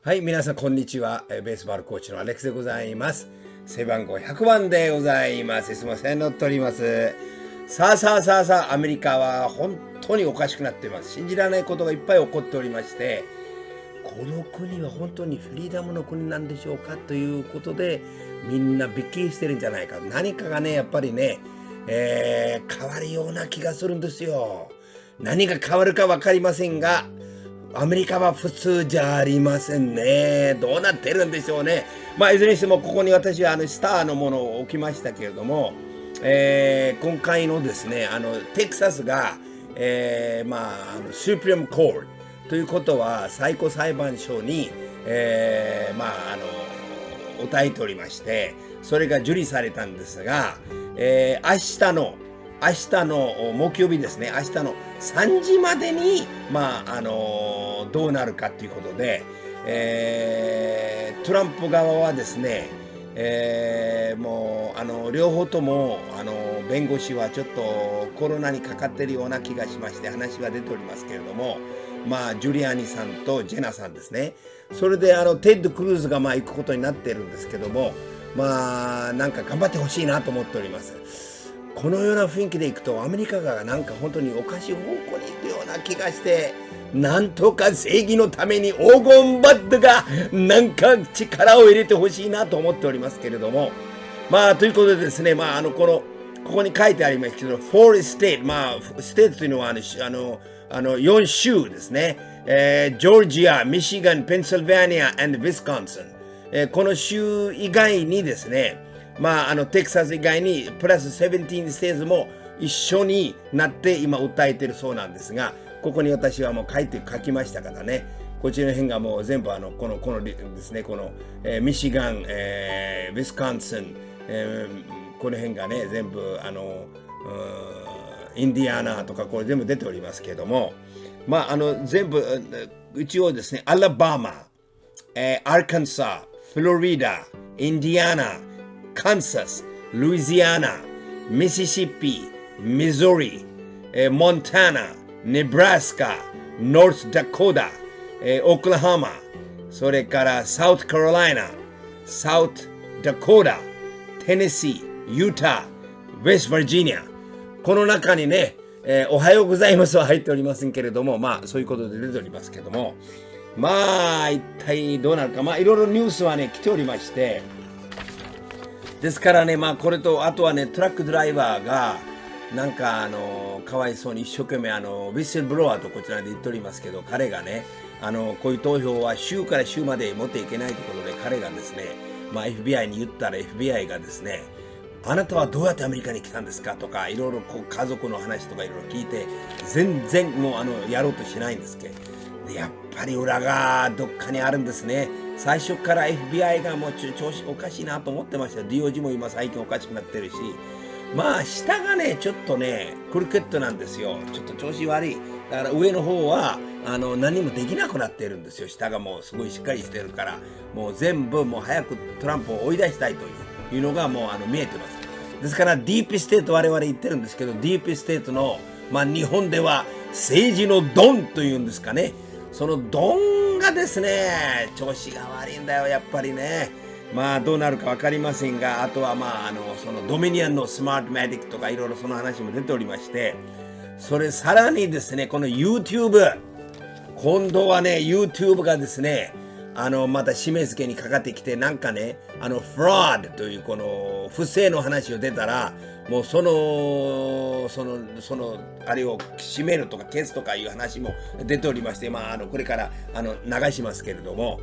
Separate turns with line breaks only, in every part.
はい、皆さんこんにちは。ベースボールコーチのアレックスでございます。背番号100番でございます。すいません、乗っております。さあ、アメリカは本当におかしくなっています。信じられないことがいっぱい起こっておりまして、この国は本当にフリーダムの国なんでしょうかということで、みんなびっきりしてるんじゃないか。何かがね、やっぱりね、変わるような気がするんですよ。何が変わるかわかりませんが、アメリカは普通じゃありませんね。どうなってるんでしょうね。いずれにしてもここに私はスターのものを置きましたけれども、今回のですね、テキサスが、スープリームコールということは最高裁判所に、訴えておりまして、それが受理されたんですが、明日の木曜日ですね、明日の3時までに、どうなるかということで、トランプ側はですね、両方とも、弁護士はちょっとコロナにかかっているような気がしまして、話は出ておりますけれども、ジュリアーニさんとジェナさんですね。それで、テッド・クルーズが行くことになっているんですけども、なんか頑張ってほしいなと思っております。このような雰囲気でいくとアメリカがなんか本当におかしい方向に行くような気がして、なんとか正義のために黄金バットがなんか力を入れてほしいなと思っておりますけれども、ということでですね、ここに書いてありますけど、4ステート、ステートというのは4州ですね、ジョージア、ミシガン、ペンシルベニア、ウィスコンシン、この州以外にですね、テキサス以外にプラス17ステートも一緒になって今訴えているそうなんですが、ここに私はもう書きましたからね、こっちの辺がもう全部このですね、この、ミシガン、ウィスコンシン、この辺がね、全部インディアナとかこれ全部出ておりますけれども、全部一応ですね、アラバマ、アルカンサー、フロリダ、インディアナ、カンサス、ルイジアナ、ミシシッピ、ミズーリ、モンタナ、ネブラスカ、ノースダコダ、オクラハマ、それからサウスカロライナ、サウスダコダ、テネシー、ユタ、ウェストバージニア。この中にね、おはようございますは入っておりませんけれども、そういうことで出ておりますけれども、一体どうなるか、いろいろニュースはね、来ておりまして、ですからね、これと、あとはね、トラックドライバーが、なんか、かわいそうに一生懸命、ウィッセルブロワーとこちらで言っておりますけど、彼がね、こういう投票は州から州まで持っていけないということで、彼がですね、FBI に言ったら FBI がですね、あなたはどうやってアメリカに来たんですかとか、いろいろ家族の話とかいろいろ聞いて、全然もうやろうとしないんですけど、でやっぱり裏がどっかにあるんですね。最初から FBI がもう調子おかしいなと思ってました。DOJ も今最近おかしくなってるし、下がね、ちょっとね、クリケットなんですよ。ちょっと調子悪い。だから上の方は、何もできなくなってるんですよ。下がもうすごいしっかりしてるから、もう全部もう早くトランプを追い出したいというのがもう見えてます。ですからディープステート我々言ってるんですけど、ディープステートの、日本では政治のドンというんですかね。そのドンがですね、調子が悪いんだよ、やっぱりね。どうなるか分かりませんが、あとはそのドミニオンのスマートマティックとかいろいろその話も出ておりまして、それさらにですね、この YouTube、今度はね、YouTube がですね、また締め付けにかかってきて、なんかね、フラッドというこの不正の話を出たら、もうあれを締めるとか消すとかいう話も出ておりまして、これから流しますけれども、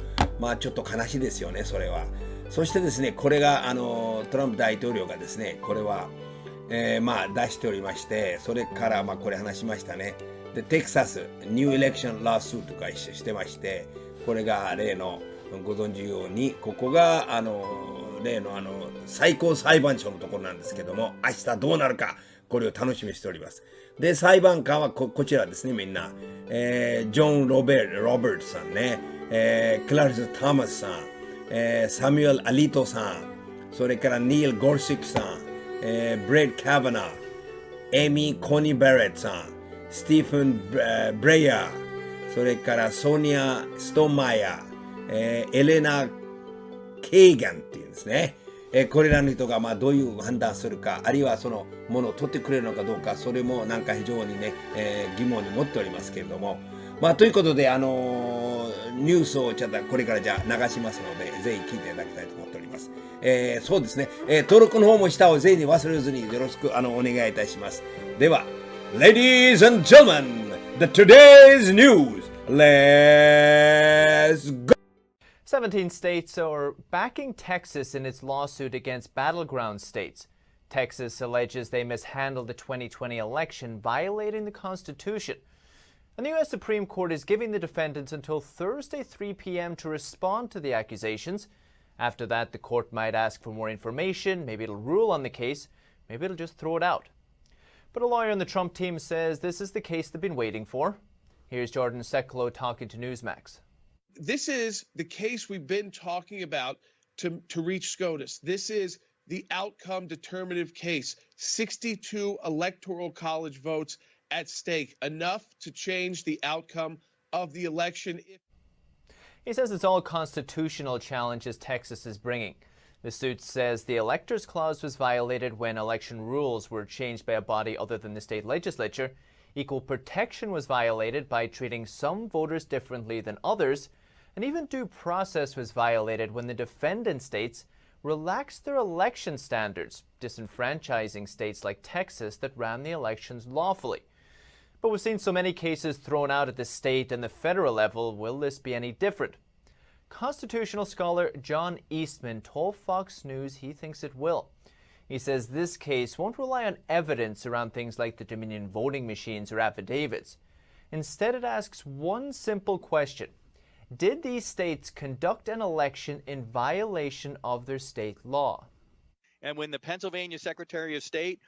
ちょっと悲しいですよね、それは。そしてですね、これがトランプ大統領がですね、これは、出しておりまして、それからこれ話しましたね。で、テキサスニューエレクションラースーとかしてまして、これが例のご存知ように、ここが例の最高裁判所のところなんですけども、明日どうなるか、これを楽しみにしております。で、裁判官はこちらですね、みんな。ジョン・ロバートさんね、クラリス・トーマスさん、サミュエル・アリトさん、それからニール・ゴルシックさん、ブレッド・カバナー、エミー・コニー・ベレットさん、スティーフン・ブレイヤー、それからソニア・ストーマイヤエレナ・ケーガンっていうんですね。これらの人がどういう判断するか、あるいはそのものを取ってくれるのかどうか、それもなんか非常にね、疑問に持っておりますけれども、ということで、ニュースをちょっとこれからじゃあ流しますので、ぜひ聞いていただきたいと思っております。そうですね、登録の方も下をぜひ忘れずによろしくお願いいたします。では、Ladies and gentlemen, the today's news. Let's go!
17 states are backing Texas in its lawsuit against battleground states. Texas alleges they mishandled the 2020 election, violating the Constitution. And the U.S. Supreme Court is giving the defendants until Thursday 3 p.m. to respond to the accusations. After that, the court might ask for more information, maybe it'll rule on the case, maybe it'll just throw it out. But a lawyer on the Trump team says this is the case they've been waiting for. Here's Jordan Seklo talking to Newsmax.
This is the case we've been talking about to reach SCOTUS. This is the outcome determinative case. 62 electoral college votes at stake, enough to change the outcome of the election.
He says it's all constitutional challenges Texas is bringing. The suit says the Electors Clause was violated when election rules were changed by a body other than the state legislature. Equal protection was violated by treating some voters differently than others. And even due process was violated when the defendant states relaxed their election standards, disenfranchising states like Texas that ran the elections lawfully. But we've seen so many cases thrown out at the state and the federal level. Will this be any different? Constitutional scholar John Eastman told Fox News he thinks it will. He says this case won't rely on evidence around things like the Dominion voting machines or affidavits. Instead, it asks one simple question. Did these states conduct an election in violation of their state law?
And when the Pennsylvania Secretary of State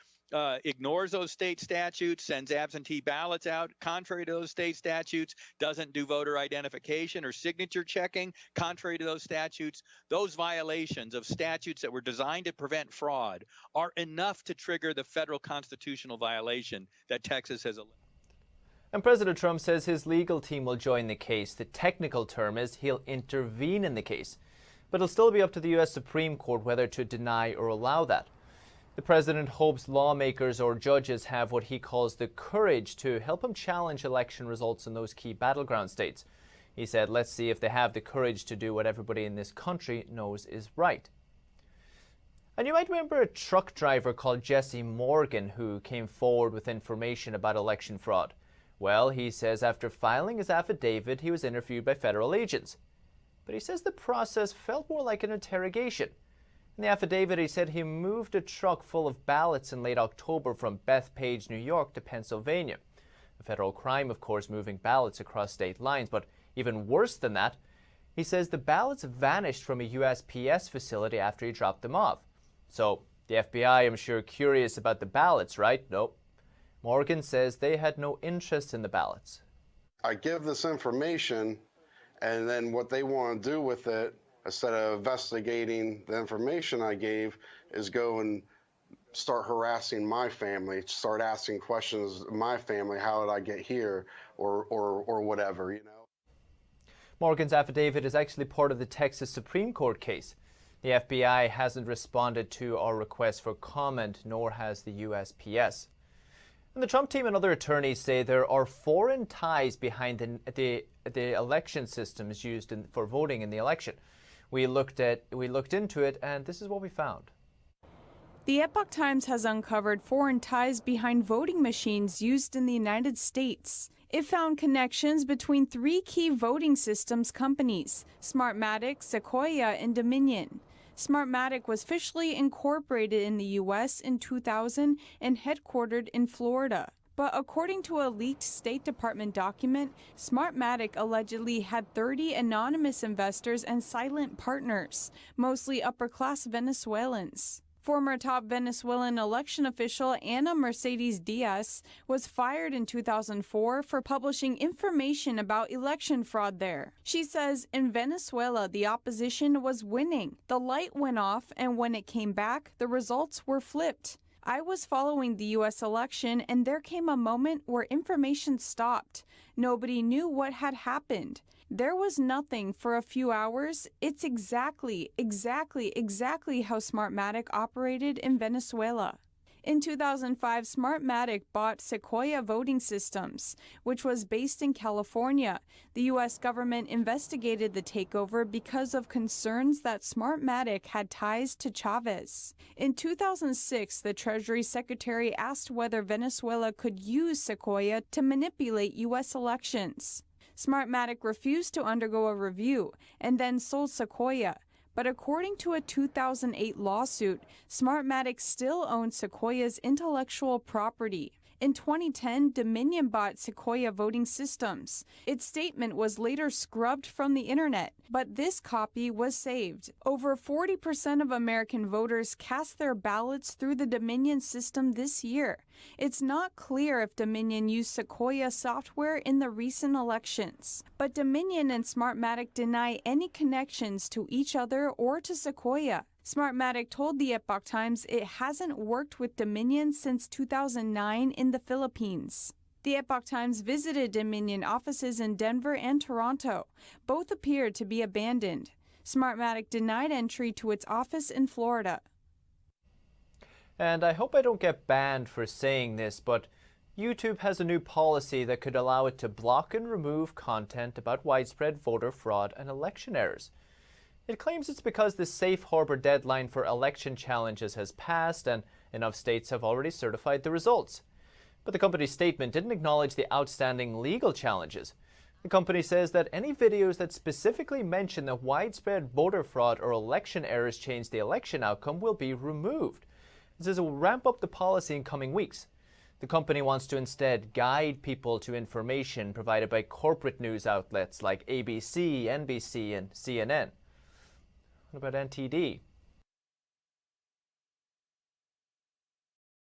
ignores those state statutes, sends absentee ballots out contrary to those state statutes, doesn't do voter identification or signature checking contrary to those statutes, those violations of statutes that were designed to prevent fraud are enough to trigger the federal constitutional violation that Texas has alleged.
And President Trump says his legal team will join the case. The technical term is he'll intervene in the case. But it'll still be up to the U.S. Supreme Court whether to deny or allow that. The president hopes lawmakers or judges have what he calls the courage to help him challenge election results in those key battleground states. He said, let's see if they have the courage to do what everybody in this country knows is right. And you might remember a truck driver called Jesse Morgan who came forward with information about election fraud. Well, he says after filing his affidavit, he was interviewed by federal agents. But he says the process felt more like an interrogation. In the affidavit, he said he moved a truck full of ballots in late October from Bethpage, New York to Pennsylvania. A federal crime, of course, moving ballots across state lines. But even worse than that, he says the ballots vanished from a USPS facility after he dropped them off. So the FBI, I'm sure, curious about the ballots, right? Nope. Morgan says they had no interest in the ballots.
I give this information, and then what they want to do with it, instead of investigating the information I gave, is go and start harassing my family, start asking questions of my family, how did I get here, or whatever, you know.
Morgan's affidavit is actually part of the Texas Supreme Court case. The FBI hasn't responded to our request for comment, nor has the USPS. And the Trump team and other attorneys say there are foreign ties behind the election systems used for voting in the election. We looked into it, and this is what we found.
The Epoch Times has uncovered foreign ties behind voting machines used in the United States. It found connections between 3 key voting systems companies: Smartmatic, Sequoia, and Dominion. Smartmatic was officially incorporated in the U.S. in 2000 and headquartered in Florida. But according to a leaked State Department document, Smartmatic allegedly had 30 anonymous investors and silent partners, mostly upper-class Venezuelans. Former top Venezuelan election official Ana Mercedes Diaz was fired in 2004 for publishing information about election fraud there. She says in Venezuela, the opposition was winning. The light went off, and when it came back, the results were flipped. I was following the U.S. election, and there came a moment where information stopped. Nobody knew what had happened. There was nothing for a few hours. It's exactly how Smartmatic operated in Venezuela. In 2005, Smartmatic bought Sequoia Voting Systems, which was based in California. The U.S. government investigated the takeover because of concerns that Smartmatic had ties to Chavez. In 2006, the Treasury Secretary asked whether Venezuela could use Sequoia to manipulate U.S. elections. Smartmatic refused to undergo a review and then sold Sequoia. But according to a 2008 lawsuit, Smartmatic still owns Sequoia's intellectual property. In 2010, Dominion bought Sequoia Voting Systems. Its statement was later scrubbed from the internet, but this copy was saved. Over 40% of American voters cast their ballots through the Dominion system this year. It's not clear if Dominion used Sequoia software in the recent elections, but Dominion and Smartmatic deny any connections to each other or to Sequoia. Smartmatic told the Epoch Times it hasn't worked with Dominion since 2009 in the Philippines. The Epoch Times visited Dominion offices in Denver and Toronto. Both appeared to be abandoned. Smartmatic denied entry to its office in Florida.
And I hope I don't get banned for saying this, but YouTube has a new policy that could allow it to block and remove content about widespread voter fraud and election errors. It claims it's because the safe harbor deadline for election challenges has passed and enough states have already certified the results. But the company's statement didn't acknowledge the outstanding legal challenges. The company says that any videos that specifically mention that widespread voter fraud or election errors change the election outcome will be removed. It says it will ramp up the policy in coming weeks. The company wants to instead guide people to information provided by corporate news outlets like ABC, NBC, and CNN. What about NTD?